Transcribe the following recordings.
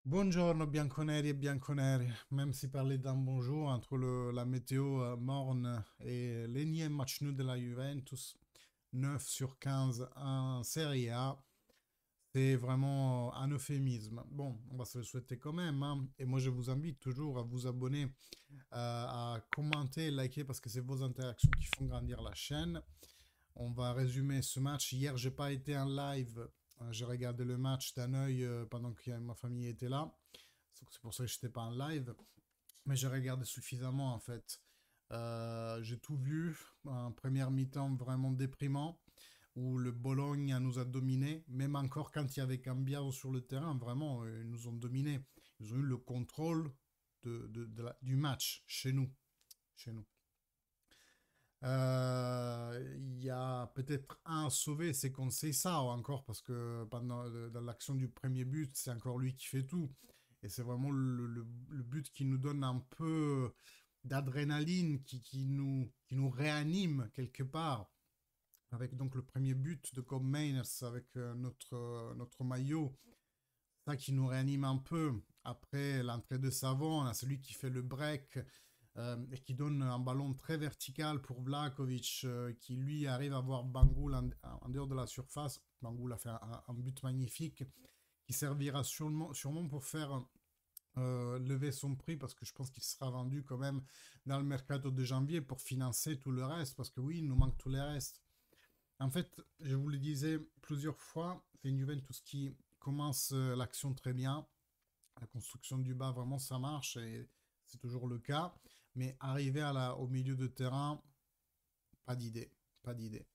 Buongiorno bianconeri e bianconeri, même si parler d'un bonjour entre la météo morne et l'énième match nul de la Juventus, 9 sur 15 en Serie A, c'est vraiment un euphémisme. Bon, on va se le souhaiter quand même, hein. Et moi je vous invite toujours à vous abonner, à commenter, liker, parce que c'est vos interactions qui font grandir la chaîne. On va résumer ce match. Hier, j'ai pas été en live. J'ai regardé le match d'un œil pendant que ma famille était là. C'est pour ça que je n'étais pas en live. Mais j'ai regardé suffisamment en fait. J'ai tout vu. Un première mi-temps vraiment déprimant où le Bologne nous a dominés. Même encore quand il y avait Cambiaso sur le terrain, vraiment, ils nous ont dominés. Ils ont eu le contrôle du match chez nous. Chez nous. Il y a peut-être un sauvé, c'est qu'on sait ça encore, parce que dans l'action du premier but, c'est encore lui qui fait tout. Et c'est vraiment le but qui nous donne un peu d'adrénaline, qui nous réanime quelque part. Avec donc le premier but de Cobb Mainers avec notre maillot, ça qui nous réanime un peu. Après l'entrée de Savon, on a celui qui fait le break et qui donne un ballon très vertical pour Vlahovic, qui lui arrive à voir Bangoul en dehors de la surface. Bangoul a fait un but magnifique qui servira sûrement pour faire lever son prix parce que je pense qu'il sera vendu quand même dans le mercato de janvier pour financer tout le reste parce que oui, il nous manque tout le reste. En fait, je vous le disais plusieurs fois, c'est une Juventus qui commence l'action très bien. La construction du bas, vraiment, ça marche et c'est toujours le cas. Mais arriver au milieu de terrain, pas d'idée. Pas d'idée.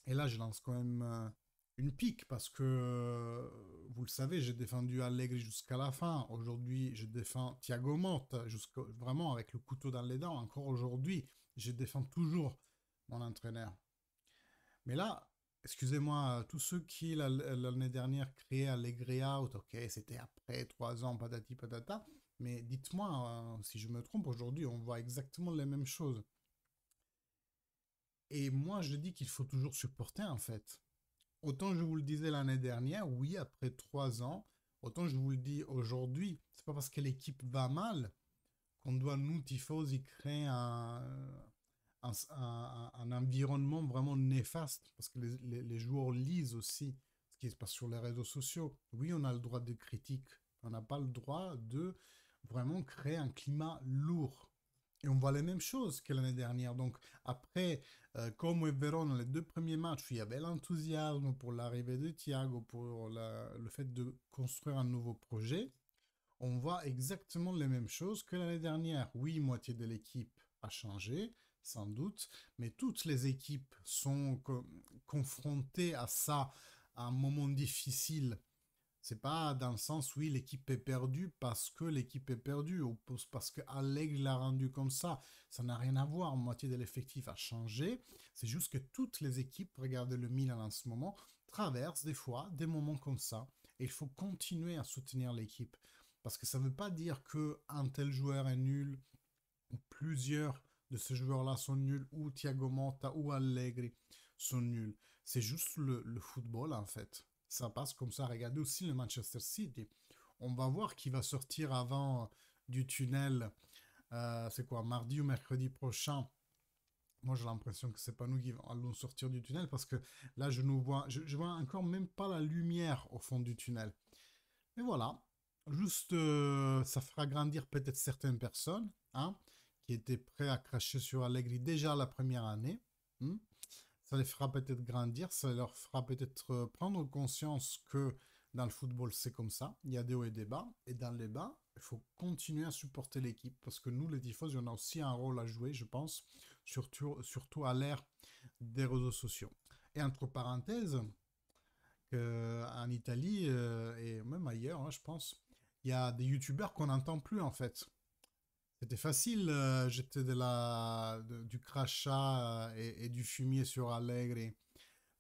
Et là, je lance quand même une pique parce que, vous le savez, j'ai défendu Allegri jusqu'à la fin. Aujourd'hui, je défends Thiago Motta, vraiment avec le couteau dans les dents. Encore aujourd'hui, je défends toujours mon entraîneur. Mais là, excusez-moi, tous ceux qui l'année dernière créaient Allegri Out, ok, c'était après 3 ans, patati patata, mais dites-moi si je me trompe, aujourd'hui on voit exactement les mêmes choses. Et moi je dis qu'il faut toujours supporter en fait. Autant je vous le disais l'année dernière, oui, après 3 ans, autant je vous le dis aujourd'hui, c'est pas parce que l'équipe va mal qu'on doit nous, tifosi, créer un environnement vraiment néfaste, parce que les joueurs lisent aussi ce qui se passe sur les réseaux sociaux. Oui, on a le droit de critique, on n'a pas le droit de vraiment créer un climat lourd. Et on voit les mêmes choses que l'année dernière. Donc après, comme Verona, les deux premiers matchs, où il y avait l'enthousiasme pour l'arrivée de Thiago, pour le fait de construire un nouveau projet, on voit exactement les mêmes choses que l'année dernière. Oui, moitié de l'équipe a changé, sans doute, mais toutes les équipes sont confrontées à ça, à un moment difficile. C'est pas dans le sens, oui, l'équipe est perdue parce que l'équipe est perdue, ou parce que Allegri l'a rendu comme ça. Ça n'a rien à voir. Moitié de l'effectif a changé. C'est juste que toutes les équipes, regardez le Milan en ce moment, traversent des fois des moments comme ça. Et il faut continuer à soutenir l'équipe. Parce que ça ne veut pas dire qu'un tel joueur est nul, ou plusieurs de ces joueurs-là sont nuls, ou Thiago Motta ou Allegri sont nuls. C'est juste le football, en fait. Ça passe comme ça. Regardez aussi le Manchester City. On va voir qui va sortir avant du tunnel. C'est quoi, mardi ou mercredi prochain? Moi, j'ai l'impression que c'est pas nous qui allons sortir du tunnel parce que là, je vois encore même pas la lumière au fond du tunnel. Et voilà, juste, ça fera grandir peut-être certaines personnes, hein, qui étaient prêts à cracher sur Allegri déjà la première année. Hmm. Ça les fera peut-être grandir, ça leur fera peut-être prendre conscience que dans le football, c'est comme ça. Il y a des hauts et des bas. Et dans les bas, il faut continuer à supporter l'équipe. Parce que nous, les tifos, on a aussi un rôle à jouer, je pense, surtout à l'ère des réseaux sociaux. Et entre parenthèses, en Italie et même ailleurs, hein, je pense, il y a des youtubeurs qu'on n'entend plus en fait. C'était facile, j'étais du crachat et du fumier sur Allegri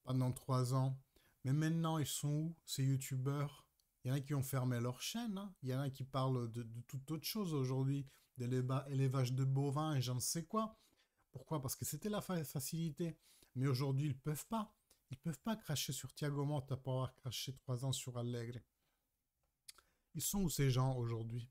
pendant 3 ans. Mais maintenant, ils sont où ces youtubeurs? Il y en a qui ont fermé leur chaîne, hein. Il y en a qui parlent de toute autre chose aujourd'hui, de l'élevage de bovins et j'en ne sais quoi. Pourquoi? Parce que c'était la facilité. Mais aujourd'hui, ils peuvent pas. Ils peuvent pas cracher sur Thiago Motta pour avoir craché 3 ans sur Allegri. Ils sont où ces gens aujourd'hui?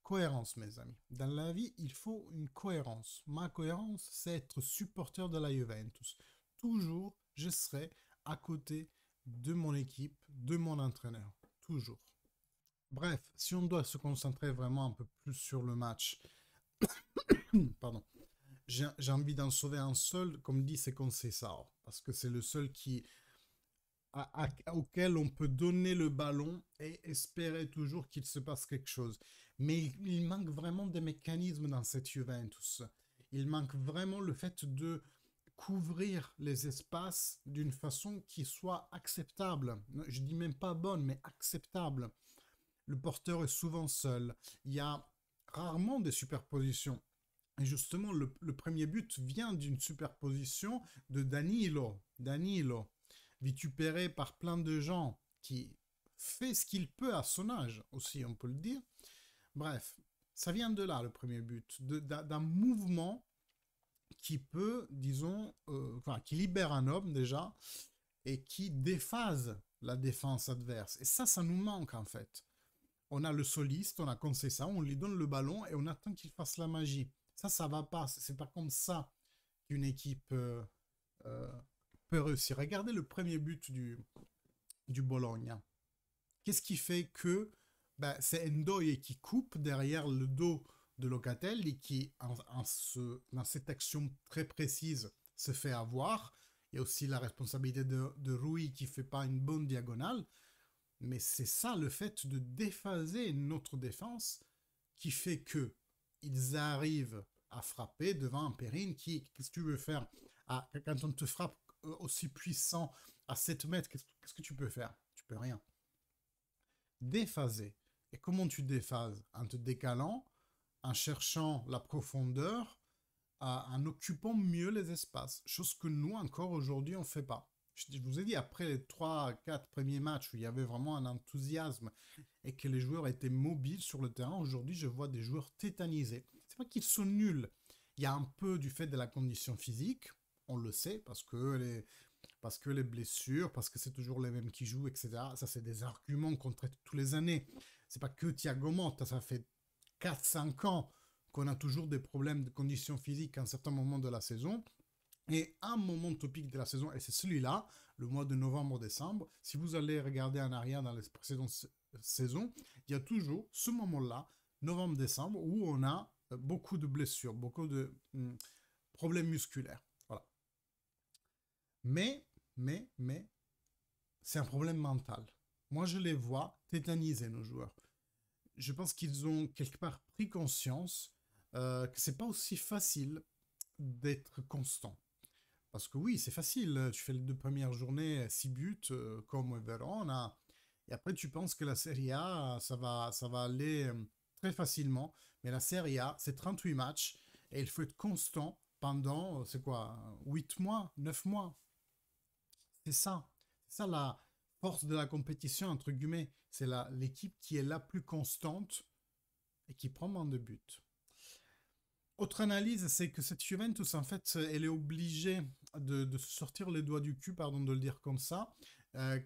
Cohérence, mes amis. Dans la vie, il faut une cohérence. Ma cohérence, c'est être supporter de la Juventus. Toujours, je serai à côté de mon équipe, de mon entraîneur. Toujours. Bref, si on doit se concentrer vraiment un peu plus sur le match, pardon, j'ai envie d'en sauver un seul, comme dit, c'est Conceição, parce que c'est le seul auquel on peut donner le ballon et espérer toujours qu'il se passe quelque chose. Mais il manque vraiment des mécanismes dans cette Juventus. Il manque vraiment le fait de couvrir les espaces d'une façon qui soit acceptable. Je dis même pas bonne, mais acceptable. Le porteur est souvent seul. Il y a rarement des superpositions. Et justement, le premier but vient d'une superposition de Danilo. Danilo, vitupéré par plein de gens, qui fait ce qu'il peut à son âge aussi, on peut le dire. Bref, ça vient de là, le premier but, d'un mouvement qui peut, disons, enfin, qui libère un homme déjà, et qui déphase la défense adverse. Et ça nous manque en fait. On a le soliste, on a Conceição, on lui donne le ballon et on attend qu'il fasse la magie. Ça va pas. C'est pas comme ça qu'une équipe euh, peut réussir. Regardez le premier but du Bologna. Qu'est-ce qui fait que c'est Ndoye qui coupe derrière le dos de Locatelli et qui, dans cette action très précise, se fait avoir. Il y a aussi la responsabilité de Rui qui ne fait pas une bonne diagonale. Mais c'est ça, le fait de déphaser notre défense, qui fait que ils arrivent à frapper devant un Perrin qui, qu'est-ce que tu veux faire quand on te frappe aussi puissant à 7 mètres, qu'est-ce que tu peux faire? Tu peux rien. Déphaser. Et comment tu déphases? En te décalant, en cherchant la profondeur, en occupant mieux les espaces. Chose que nous, encore aujourd'hui, on ne fait pas. Je vous ai dit, après les 3-4 premiers matchs où il y avait vraiment un enthousiasme et que les joueurs étaient mobiles sur le terrain, aujourd'hui, je vois des joueurs tétanisés. C'est pas qu'ils sont nuls. Il y a un peu du fait de la condition physique, on le sait, parce que les blessures, parce que c'est toujours les mêmes qui jouent, etc. Ça, c'est des arguments qu'on traite tous les années. C'est pas que Thiago Motta, ça fait 4-5 ans qu'on a toujours des problèmes de condition physique à un certain moment de la saison. Et un moment topique de la saison, et c'est celui-là, le mois de novembre-décembre, si vous allez regarder en arrière dans les précédentes saisons, il y a toujours ce moment-là, novembre-décembre, où on a beaucoup de blessures, beaucoup de problèmes musculaires. Voilà. Mais, c'est un problème mental. Moi, je les vois tétaniser, nos joueurs. Je pense qu'ils ont quelque part pris conscience que c'est pas aussi facile d'être constant. Parce que oui, c'est facile. Tu fais les 2 premières journées, 6 buts, comme Verona. Et après, tu penses que la Serie A, ça va aller très facilement. Mais la Serie A, c'est 38 matchs. Et il faut être constant pendant, c'est quoi, 8 mois, 9 mois. C'est ça. C'est ça la force de la compétition, entre guillemets. C'est l'équipe qui est la plus constante et qui prend moins de buts. Autre analyse, c'est que cette Juventus, en fait, elle est obligée de se sortir les doigts du cul, pardon de le dire comme ça,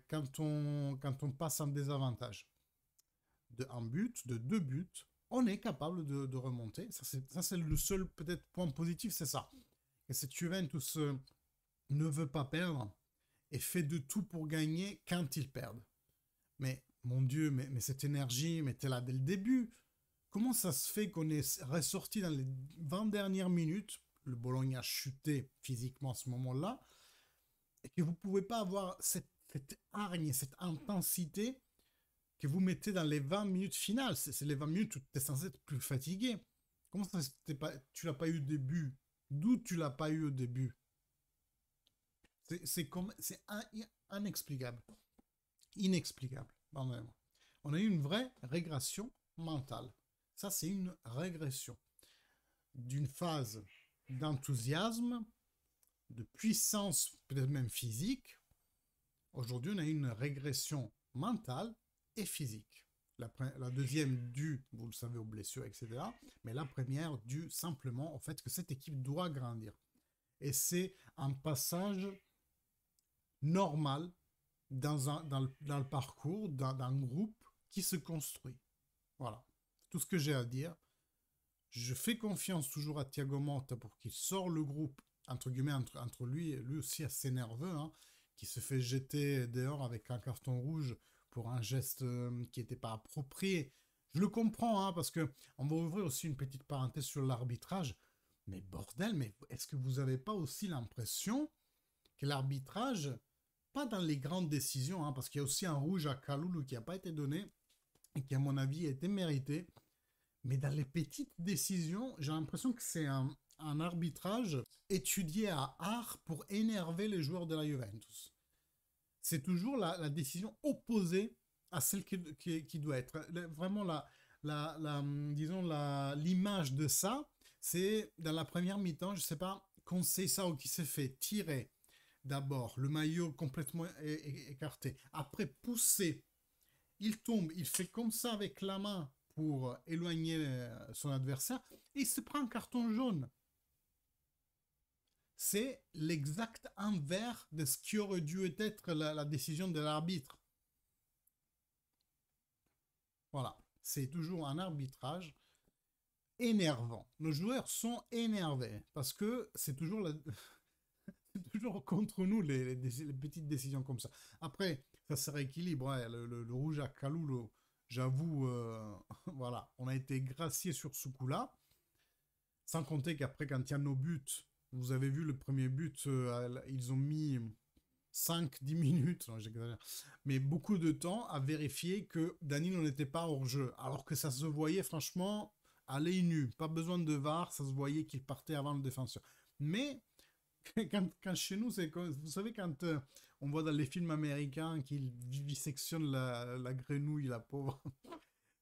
quand on passe en désavantage. Un but, de 2 buts, on est capable de remonter. Ça, c'est le seul peut-être point positif, c'est ça. Et cette Juventus ne veut pas perdre et fait de tout pour gagner quand ils perdent. Mais, mon Dieu, mais cette énergie, mais t'es là dès le début. Comment ça se fait qu'on est ressorti dans les 20 dernières minutes, le Bologna a chuté physiquement à ce moment-là, et que vous ne pouvez pas avoir cette hargne, cette intensité que vous mettez dans les 20 minutes finales? C'est les 20 minutes où tu es censé être plus fatigué. Comment ça, tu l'as pas eu au début? D'où tu l'as pas eu au début? C'est inexplicable. Inexplicable. On a eu une vraie régression mentale. Ça, c'est une régression d'une phase d'enthousiasme, de puissance, peut-être même physique. Aujourd'hui, on a une régression mentale et physique. La deuxième due, vous le savez, aux blessures, etc. Mais la première due simplement au fait que cette équipe doit grandir. Et c'est un passage normal dans le parcours d'un groupe qui se construit. Voilà, tout ce que j'ai à dire. Je fais confiance toujours à Thiago Motta pour qu'il sorte le groupe, entre guillemets, entre lui aussi assez nerveux, hein, qui se fait jeter dehors avec un carton rouge pour un geste qui n'était pas approprié. Je le comprends, hein, parce que on va ouvrir aussi une petite parenthèse sur l'arbitrage. Mais bordel, mais est-ce que vous n'avez pas aussi l'impression que l'arbitrage, pas dans les grandes décisions, hein, parce qu'il y a aussi un rouge à Kaloulou qui n'a pas été donné et qui, à mon avis, a été mérité, mais dans les petites décisions, j'ai l'impression que c'est un arbitrage étudié à art pour énerver les joueurs de la Juventus. C'est toujours la décision opposée à celle qui doit être. Vraiment, disons, l'image de ça, c'est dans la première mi-temps, je ne sais pas, Conceição qui s'est fait tirer d'abord, le maillot complètement écarté, après pousser, il tombe, il fait comme ça avec la main pour éloigner son adversaire, et il se prend un carton jaune. C'est l'exact inverse de ce qui aurait dû être la décision de l'arbitre. Voilà, c'est toujours un arbitrage énervant. Nos joueurs sont énervés parce que c'est toujours, toujours contre nous les petites décisions comme ça. Après, ça se rééquilibre. Ouais, le rouge à Kalulu, j'avoue, voilà, on a été gracié sur ce coup-là. Sans compter qu'après, quand il y a nos buts, vous avez vu le premier but, ils ont mis 5-10 minutes, non, j'exagère, mais beaucoup de temps à vérifier que Danilo n'était pas hors jeu. Alors que ça se voyait franchement à l'œil nu. Pas besoin de VAR, ça se voyait qu'il partait avant le défenseur. Mais quand chez nous, c'est comme, vous savez, quand on voit dans les films américains qu'il vivisectionne la grenouille, la pauvre.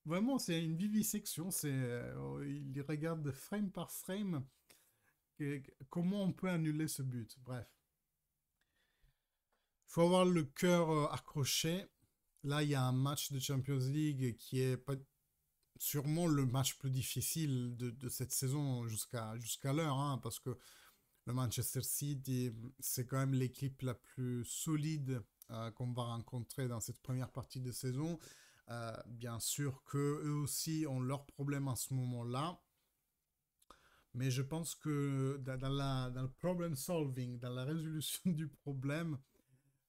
Vraiment, c'est une vivisection. Il regarde frame par frame comment on peut annuler ce but. Bref. Il faut avoir le cœur accroché. Là, il y a un match de Champions League qui est pas, sûrement le match plus difficile de cette saison jusqu'à l'heure, hein, parce que le Manchester City, c'est quand même l'équipe la plus solide qu'on va rencontrer dans cette première partie de saison. Bien sûr qu'eux aussi ont leurs problèmes à ce moment-là. Mais je pense que dans le problem solving, dans la résolution du problème,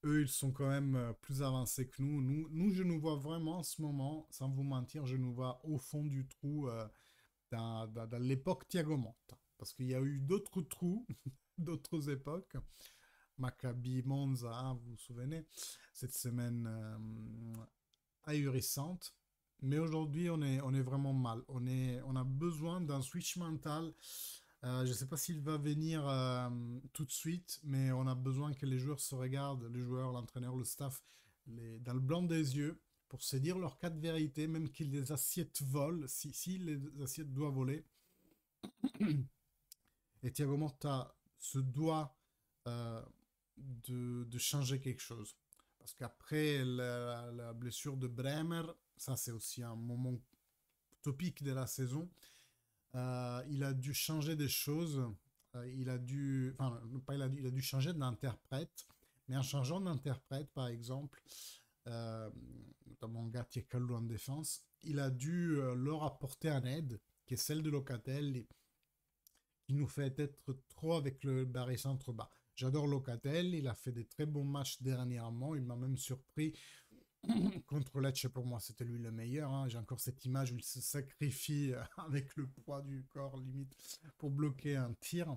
eux, ils sont quand même plus avancés que nous. Nous, je nous vois vraiment en ce moment, sans vous mentir, je nous vois au fond du trou dans l'époque Thiago Motta. Parce qu'il y a eu d'autres trous, d'autres époques. Maccabi, Monza, hein, vous vous souvenez, cette semaine ahurissante. Mais aujourd'hui, on est vraiment mal. On a besoin d'un switch mental. Je ne sais pas s'il va venir tout de suite, mais on a besoin que les joueurs se regardent, les joueurs, l'entraîneur, le staff, dans le blanc des yeux, pour se dire leur cas de vérité, même que les assiettes volent, si les assiettes doivent voler. Et Thiago Motta se doit de changer quelque chose. Parce qu'après la blessure de Bremer, ça c'est aussi un moment topique de la saison, il a dû changer des choses. Il a dû, enfin, pas il a dû changer d'interprète. Mais en changeant d'interprète, par exemple, notamment Gatti et Kalou en défense, il a dû leur apporter un aide, qui est celle de Locatelli, qui nous fait être trop avec le barré centre bas. J'adore Locatelli, il a fait des très bons matchs dernièrement, il m'a même surpris contre Lecce. Pour moi, c'était lui le meilleur, hein. J'ai encore cette image où il se sacrifie avec le poids du corps limite pour bloquer un tir.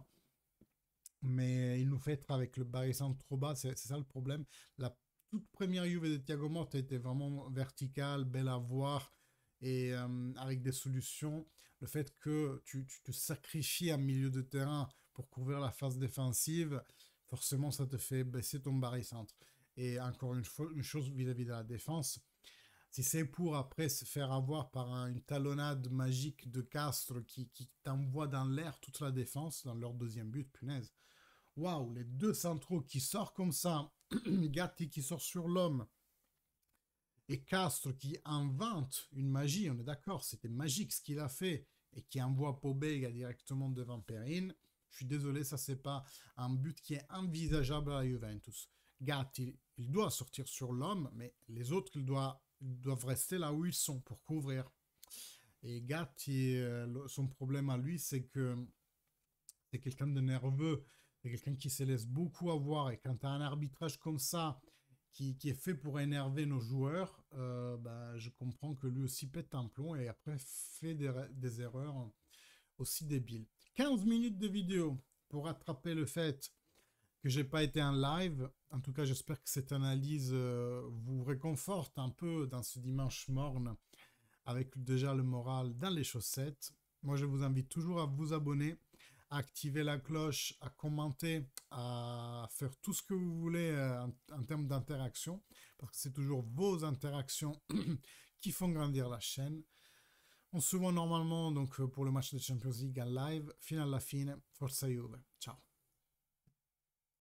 Mais il nous fait être avec le barré centre trop bas, c'est ça le problème. La toute première Juve de Thiago Motta était vraiment verticale, belle à voir et avec des solutions. Le fait que tu te sacrifies en milieu de terrain pour couvrir la phase défensive, forcément ça te fait baisser ton barycentre. Et encore une fois, une chose vis-à-vis de la défense, si c'est pour après se faire avoir par une talonnade magique de Castro qui t'envoie dans l'air toute la défense dans leur deuxième but, punaise. Waouh, les deux centraux qui sortent comme ça, Gatti qui sort sur l'homme, et Castro qui invente une magie, on est d'accord, c'était magique ce qu'il a fait, et qui envoie Pobega directement devant Perrine. Je suis désolé, ça c'est pas un but qui est envisageable à la Juventus. Gatti, il doit sortir sur l'homme, mais les autres, ils doivent rester là où ils sont pour couvrir. Et Gatti, son problème à lui, c'est que c'est quelqu'un de nerveux, c'est quelqu'un qui se laisse beaucoup avoir. Et quand tu as un arbitrage comme ça, qui est fait pour énerver nos joueurs, bah, je comprends que lui aussi pète un plomb et après fait des erreurs aussi débiles. 15 minutes de vidéo pour rattraper le fait que j'ai pas été en live. En tout cas, j'espère que cette analyse vous réconforte un peu dans ce dimanche morne avec déjà le moral dans les chaussettes. Moi, je vous invite toujours à vous abonner, à activer la cloche, à commenter, à faire tout ce que vous voulez en termes d'interaction, parce que c'est toujours vos interactions qui font grandir la chaîne. On se voit normalement donc pour le match de Champions League en live. Fino alla fine, forza Juve. Ciao.